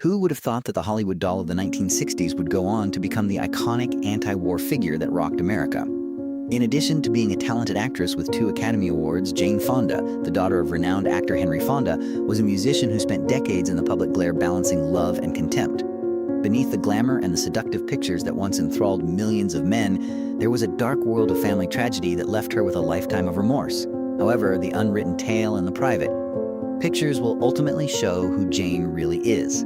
Who would have thought that the Hollywood doll of the 1960s would go on to become the iconic anti-war figure that rocked America? In addition to being a talented actress with 2 Academy Awards, Jane Fonda, the daughter of renowned actor Henry Fonda, was a musician who spent decades in the public glare balancing love and contempt. Beneath the glamour and the seductive pictures that once enthralled millions of men, there was a dark world of family tragedy that left her with a lifetime of remorse. However, the unwritten tale and the private pictures will ultimately show who Jane really is.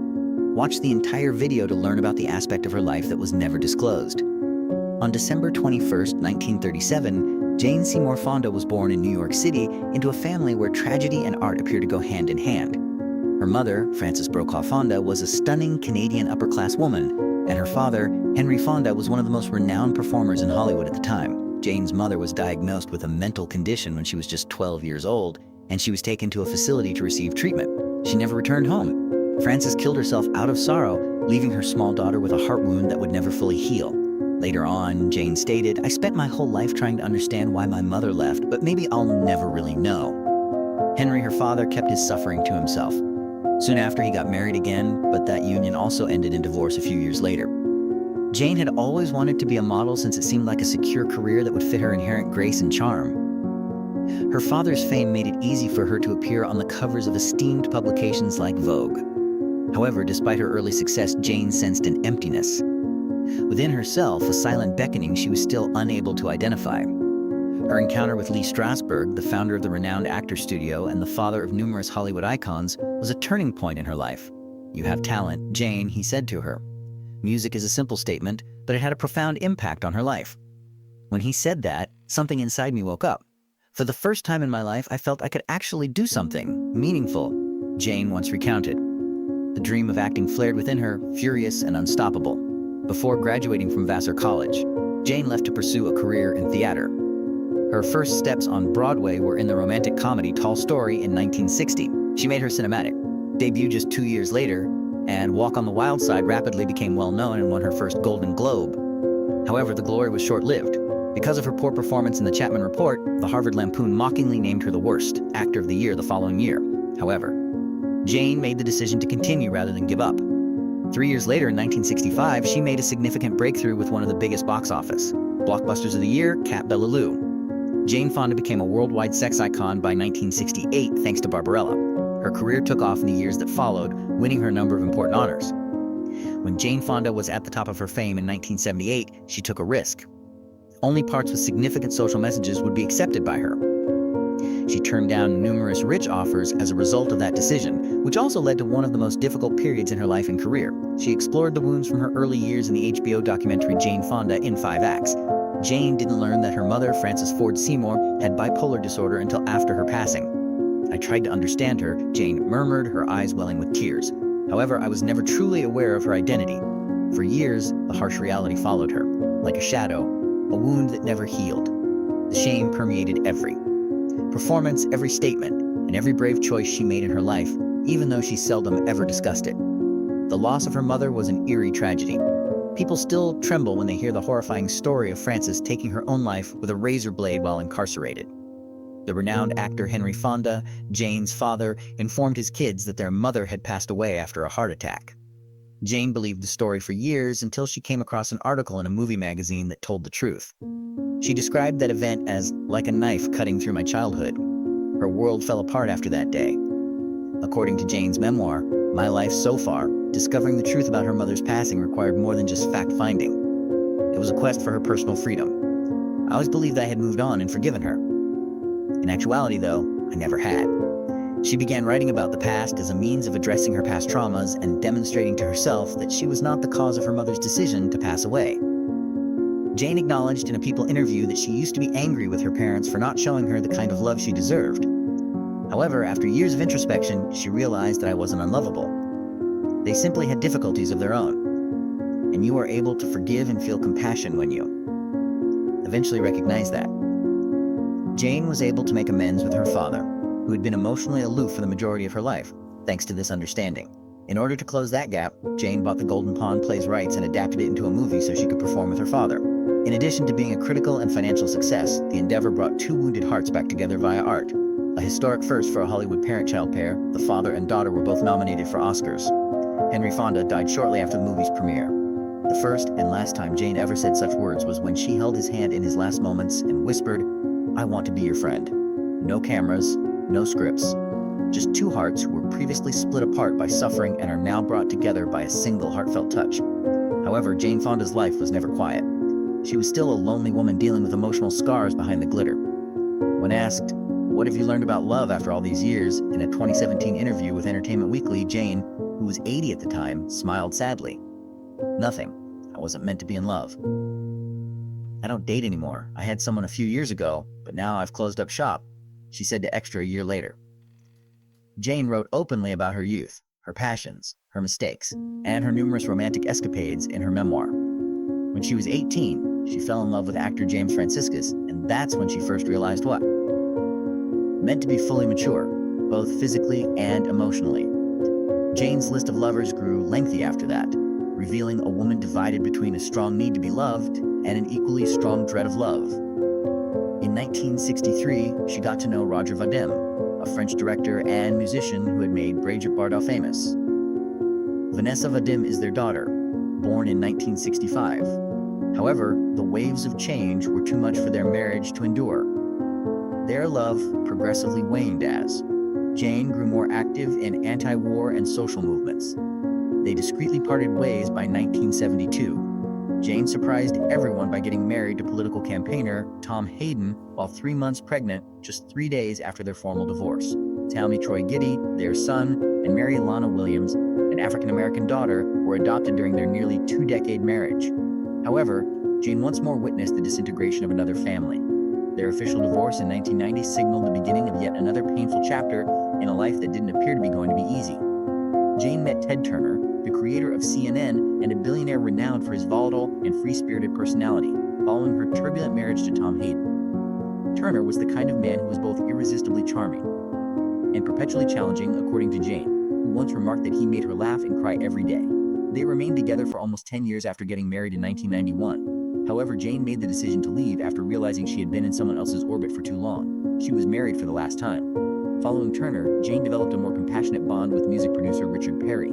Watch the entire video to learn about the aspect of her life that was never disclosed. On December 21, 1937, Jane Seymour Fonda was born in New York City into a family where tragedy and art appear to go hand in hand. Her mother, Frances Brokaw Fonda, was a stunning Canadian upper-class woman, and her father, Henry Fonda, was one of the most renowned performers in Hollywood at the time. Jane's mother was diagnosed with a mental condition when she was just 12 years old, and she was taken to a facility to receive treatment. She never returned home. Frances killed herself out of sorrow, leaving her small daughter with a heart wound that would never fully heal. Later on, Jane stated, "I spent my whole life trying to understand why my mother left, but maybe I'll never really know." Henry, her father, kept his suffering to himself. Soon after, he got married again, but that union also ended in divorce a few years later. Jane had always wanted to be a model since it seemed like a secure career that would fit her inherent grace and charm. Her father's fame made it easy for her to appear on the covers of esteemed publications like Vogue. However, despite her early success, Jane sensed an emptiness. Within herself, a silent beckoning she was still unable to identify. Her encounter with Lee Strasberg, the founder of the renowned actor studio and the father of numerous Hollywood icons, was a turning point in her life. "You have talent, Jane," he said to her. Music is a simple statement, but it had a profound impact on her life. When he said that, something inside me woke up. For the first time in my life, I felt I could actually do something meaningful, Jane once recounted. The dream of acting flared within her, furious and unstoppable. Before graduating from Vassar College, Jane left to pursue a career in theater. Her first steps on Broadway were in the romantic comedy Tall Story in 1960. She made her cinematic debut just 2 years later, and Walk on the Wild Side rapidly became well-known and won her first Golden Globe. However, the glory was short-lived. Because of her poor performance in the Chapman Report, the Harvard Lampoon mockingly named her the worst actor of the year the following year. However, Jane made the decision to continue rather than give up. 3 years later, in 1965, she made a significant breakthrough with one of the biggest box office blockbusters of the year, Cat Bella Lou. Jane Fonda became a worldwide sex icon by 1968 thanks to Barbarella. Her career took off in the years that followed, winning her a number of important honors. When Jane Fonda was at the top of her fame in 1978, she took a risk. Only parts with significant social messages would be accepted by her. She turned down numerous rich offers as a result of that decision, which also led to one of the most difficult periods in her life and career. She explored the wounds from her early years in the HBO documentary Jane Fonda in 5 acts. Jane didn't learn that her mother, Frances Ford Seymour, had bipolar disorder until after her passing. "I tried to understand her," Jane murmured, her eyes welling with tears. "However, I was never truly aware of her identity. For years, the harsh reality followed her, like a shadow, a wound that never healed. The shame permeated every performance, every statement, and every brave choice she made in her life, even though she seldom ever discussed it. The loss of her mother was an eerie tragedy. People still tremble when they hear the horrifying story of Frances taking her own life with a razor blade while incarcerated. The renowned actor Henry Fonda, Jane's father, informed his kids that their mother had passed away after a heart attack. Jane believed the story for years until she came across an article in a movie magazine that told the truth. She described that event as like a knife cutting through my childhood. Her world fell apart after that day. According to Jane's memoir, My Life So Far, discovering the truth about her mother's passing required more than just fact-finding. It was a quest for her personal freedom. I always believed I had moved on and forgiven her. In actuality, though, I never had. She began writing about the past as a means of addressing her past traumas and demonstrating to herself that she was not the cause of her mother's decision to pass away. Jane acknowledged in a People interview that she used to be angry with her parents for not showing her the kind of love she deserved. However, after years of introspection, she realized that I wasn't unlovable. They simply had difficulties of their own. And you are able to forgive and feel compassion when you eventually recognize that. Jane was able to make amends with her father, who had been emotionally aloof for the majority of her life, thanks to this understanding. In order to close that gap, Jane bought the Golden Pond Plays rights and adapted it into a movie so she could perform with her father. In addition to being a critical and financial success, the endeavor brought 2 wounded hearts back together via art. A historic first for a Hollywood parent-child pair, the father and daughter were both nominated for Oscars. Henry Fonda died shortly after the movie's premiere. The first and last time Jane ever said such words was when she held his hand in his last moments and whispered, "I want to be your friend." No cameras, no scripts. Just two hearts who were previously split apart by suffering and are now brought together by a single heartfelt touch. However, Jane Fonda's life was never quiet. She was still a lonely woman dealing with emotional scars behind the glitter. When asked, "What have you learned about love after all these years?" in a 2017 interview with Entertainment Weekly, Jane, who was 80 at the time, smiled sadly. "Nothing. I wasn't meant to be in love. I don't date anymore. I had someone a few years ago, but now I've closed up shop," she said to Extra a year later. Jane wrote openly about her youth, her passions, her mistakes, and her numerous romantic escapades in her memoir. When she was 18, she fell in love with actor James Franciscus, and that's when she first realized what? Meant to be fully mature, both physically and emotionally. Jane's list of lovers grew lengthy after that, revealing a woman divided between a strong need to be loved and an equally strong dread of love. In 1963, she got to know Roger Vadim, a French director and musician who had made Brigitte Bardot famous. Vanessa Vadim is their daughter, born in 1965. However, the waves of change were too much for their marriage to endure. Their love progressively waned as Jane grew more active in anti-war and social movements. They discreetly parted ways by 1972. Jane surprised everyone by getting married to political campaigner Tom Hayden while 3 months pregnant, just 3 days after their formal divorce. Tammy Troy Giddy, their son, and Mary Lana Williams, an African-American daughter, were adopted during their nearly 2-decade marriage. However, Jane once more witnessed the disintegration of another family. Their official divorce in 1990 signaled the beginning of yet another painful chapter in a life that didn't appear to be going to be easy. Jane met Ted Turner, the creator of CNN and a billionaire renowned for his volatile and free-spirited personality, following her turbulent marriage to Tom Hayden. Turner was the kind of man who was both irresistibly charming and perpetually challenging, according to Jane, who once remarked that he made her laugh and cry every day. They remained together for almost 10 years after getting married in 1991. However, Jane made the decision to leave after realizing she had been in someone else's orbit for too long. She was married for the last time. Following Turner, Jane developed a more compassionate bond with music producer Richard Perry.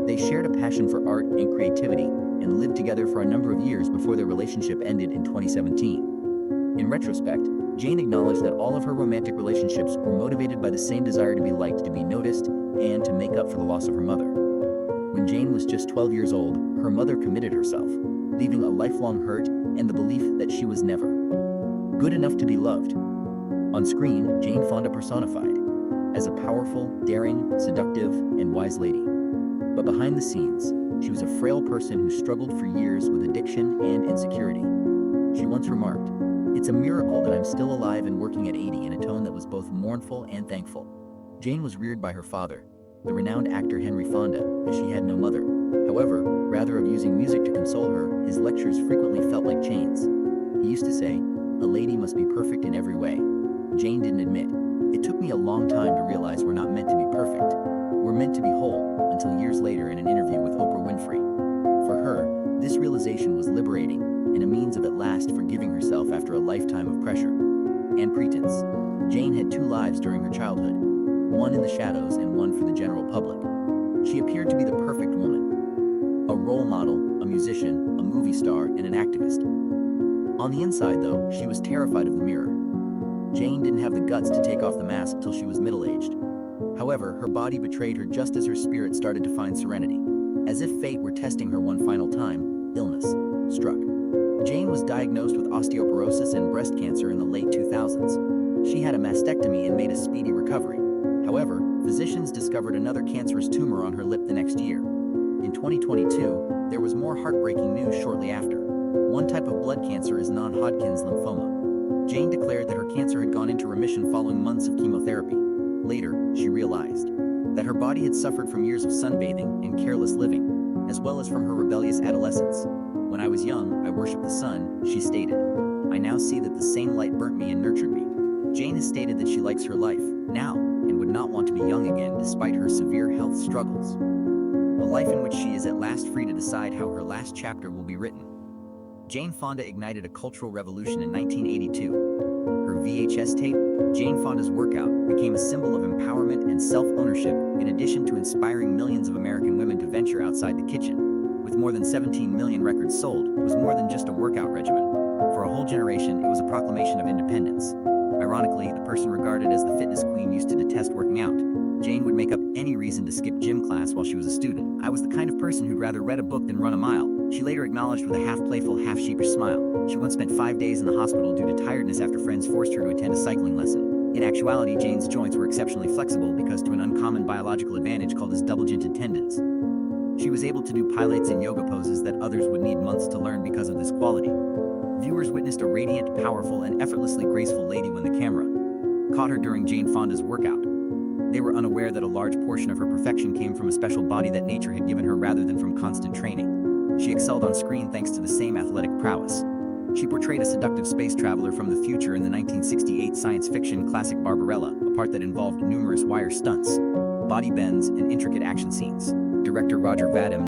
They shared a passion for art and creativity and lived together for a number of years before their relationship ended in 2017. In retrospect, Jane acknowledged that all of her romantic relationships were motivated by the same desire to be liked, to be noticed, and to make up for the loss of her mother. When Jane was just 12 years old, her mother committed herself, leaving a lifelong hurt and the belief that she was never good enough to be loved. On screen, Jane Fonda personified as a powerful, daring, seductive, and wise lady. But behind the scenes, she was a frail person who struggled for years with addiction and insecurity. She once remarked, "It's a miracle that I'm still alive and working at 80," in a tone that was both mournful and thankful. Jane was reared by her father, the renowned actor Henry Fonda, as she had no mother. However, rather of using music to console her, his lectures frequently felt like chains. He used to say, "A lady must be perfect in every way." Jane didn't admit, "It took me a long time to realize we're not meant to be perfect. We're meant to be whole," until years later in an interview with Oprah Winfrey. For her, this realization was liberating and a means of at last forgiving herself after a lifetime of pressure and pretense. Jane had 2 lives during her childhood, one in the shadows and one for the general public. She appeared to be the perfect woman, a role model, a musician, a movie star, and an activist. On the inside, though, she was terrified of the mirror. Jane didn't have the guts to take off the mask till she was middle-aged. However, her body betrayed her just as her spirit started to find serenity. As if fate were testing her one final time, illness struck. Jane was diagnosed with osteoporosis and breast cancer in the late 2000s. She had a mastectomy and made a speedy recovery. However, physicians discovered another cancerous tumor on her lip the next year. In 2022, there was more heartbreaking news shortly after. One type of blood cancer is non-Hodgkin's lymphoma. Jane declared that her cancer had gone into remission following months of chemotherapy. Later, she realized that her body had suffered from years of sunbathing and careless living, as well as from her rebellious adolescence. "When I was young, I worshipped the sun," she stated. "I now see that the same light burnt me and nurtured me." Jane has stated that she likes her life now and would not want to be young again despite her severe health struggles. A life in which she is at last free to decide how her last chapter will be written. Jane Fonda ignited a cultural revolution in 1982. Her through VHS tape, Jane Fonda's workout became a symbol of empowerment and self-ownership, in addition to inspiring millions of American women to venture outside the kitchen. With more than 17 million records sold, it was more than just a workout regimen. For a whole generation, it was a proclamation of independence. Ironically, the person regarded as the fitness queen used to detest working out. Jane would make up any reason to skip gym class while she was a student. "I was the kind of person who'd rather read a book than run a mile," she later acknowledged with a half-playful, half-sheepish smile. She once spent 5 days in the hospital due to tiredness after friends forced her to attend a cycling lesson. In actuality, Jane's joints were exceptionally flexible because to an uncommon biological advantage called as double-jointed tendons. She was able to do pilates and yoga poses that others would need months to learn because of this quality. Viewers witnessed a radiant, powerful, and effortlessly graceful lady when the camera caught her during Jane Fonda's workout. They were unaware that a large portion of her perfection came from a special body that nature had given her rather than from constant training. She excelled on screen thanks to the same athletic prowess. She portrayed a seductive space traveler from the future in the 1968 science fiction classic Barbarella, a part that involved numerous wire stunts, body bends, and intricate action scenes. Director Roger Vadim